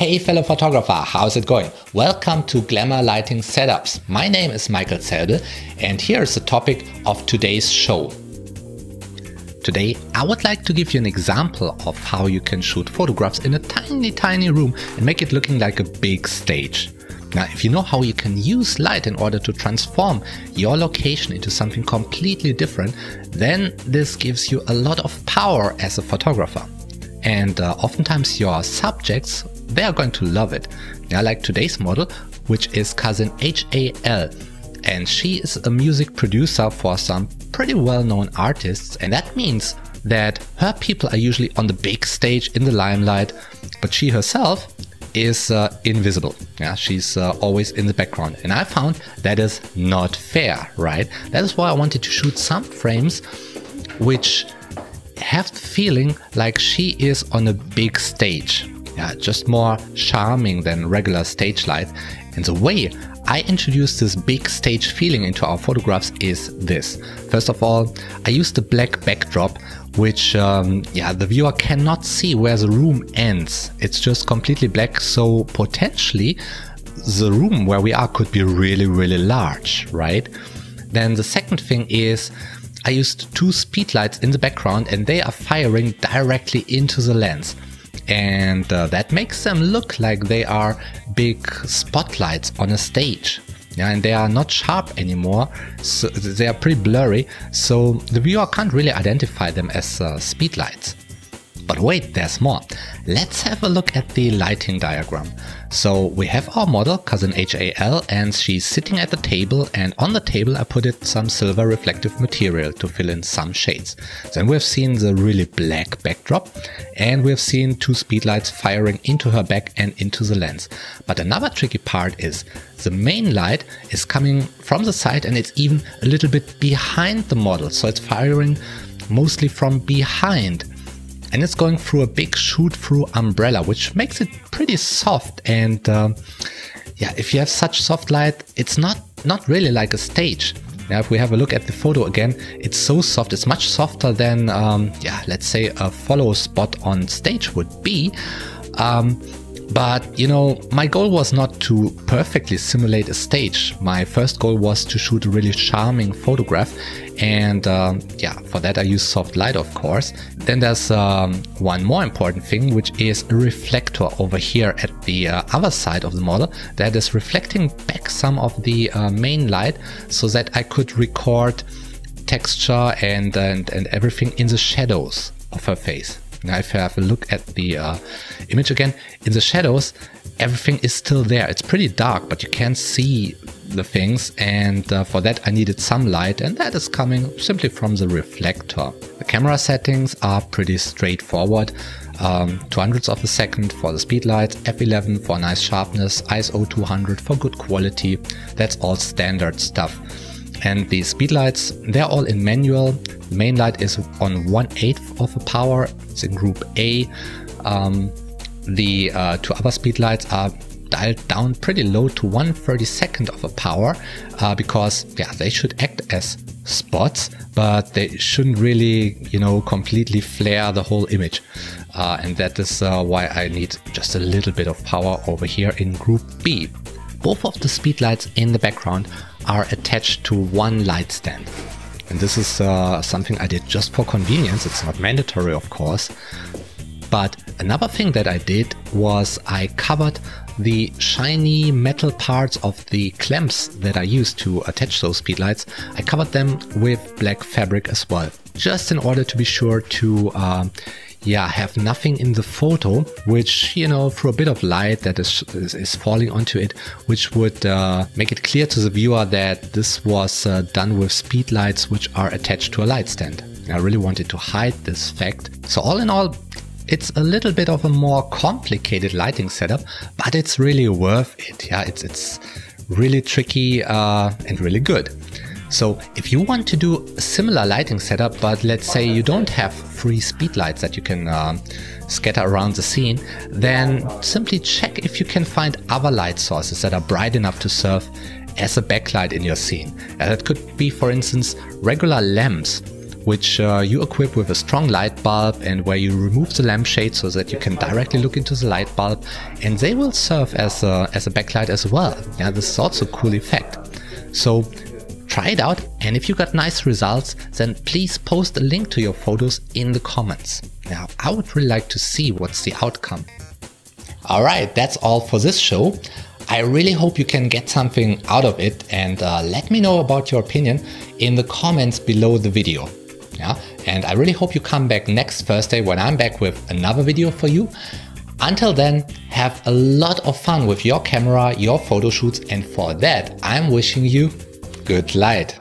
Hey fellow photographer, how's it going? Welcome to Glamour Lighting Setups. My name is Michael Zelbel and here is the topic of today's show. Today I would like to give you an example of how you can shoot photographs in a tiny room and make it looking like a big stage. Now, if you know how you can use light in order to transform your location into something completely different, then this gives you a lot of power as a photographer. And oftentimes your subjects, they are going to love it. Now, like today's model, which is cousin HAL. And she is a music producer for some pretty well-known artists. And that means that her people are usually on the big stage in the limelight, but she herself is invisible. Yeah, she's always in the background. And I found that is not fair, right? That is why I wanted to shoot some frames which have the feeling like she is on a big stage. Yeah, just more charming than regular stage light. And the way I introduced this big stage feeling into our photographs is this. First of all, I used a black backdrop, which the viewer cannot see where the room ends. It's just completely black, so potentially the room where we are could be really large, right? Then the second thing is I used two speedlights in the background and they are firing directly into the lens. And that makes them look like they are big spotlights on a stage. Yeah, and they are not sharp anymore, so they are pretty blurry, so the viewer can't really identify them as speedlights. But wait, there's more. Let's have a look at the lighting diagram. So we have our model, cousin HAL, and she's sitting at the table, and on the table I put some silver reflective material to fill in some shades. Then we've seen the really black backdrop, and we've seen two speedlights firing into her back and into the lens. But another tricky part is the main light is coming from the side and it's even a little bit behind the model, so it's firing mostly from behind. And it's going through a big shoot-through umbrella, which makes it pretty soft. And if you have such soft light, it's not really like a stage. Now, if we have a look at the photo again, it's so soft. It's much softer than, let's say a follow spot on stage would be. But, you know, my goal was not to perfectly simulate a stage. My first goal was to shoot a really charming photograph. And for that I use soft light, of course. Then there's one more important thing, which is a reflector over here at the other side of the model that is reflecting back some of the main light so that I could record texture and everything in the shadows of her face. Now, if you have a look at the image again, in the shadows, everything is still there. It's pretty dark, but you can see the things, and for that I needed some light, and that is coming simply from the reflector. The camera settings are pretty straightforward. 200ths of a second for the speedlights, f11 for nice sharpness, ISO 200 for good quality. That's all standard stuff. And the speedlights, they're all in manual. The main light is on 1/8 of a power. It's in group A. The two other speedlights are dialed down pretty low to 1/32 of a power because they should act as spots, but they shouldn't really, completely flare the whole image. And that is why I need just a little bit of power over here in group B. Both of the speedlights in the background are attached to one light stand. And this is something I did just for convenience. It's not mandatory, of course. But another thing that I did was I covered the shiny metal parts of the clamps that I used to attach those speedlights. I covered them with black fabric as well, just in order to be sure to have nothing in the photo which, through a bit of light that is falling onto it, which would make it clear to the viewer that this was done with speedlights which are attached to a light stand. I really wanted to hide this fact. So all in all, it's a little bit of a more complicated lighting setup, but it's really worth it. Yeah, it's really tricky and really good. So if you want to do a similar lighting setup, but let's say you don't have 3 speedlights that you can scatter around the scene, then simply check if you can find other light sources that are bright enough to serve as a backlight in your scene. That could be, for instance, regular lamps which you equip with a strong light bulb and where you remove the lampshade so that you can directly look into the light bulb, and they will serve as a backlight as well. Yeah, this is also a cool effect. So try it out, and if you got nice results, then please post a link to your photos in the comments. Now, I would really like to see what's the outcome. Alright, that's all for this show. I really hope you can get something out of it, and let me know about your opinion in the comments below the video. Yeah, and I really hope you come back next Thursday when I'm back with another video for you. Until then, have a lot of fun with your camera, your photo shoots, and for that I'm wishing you good light.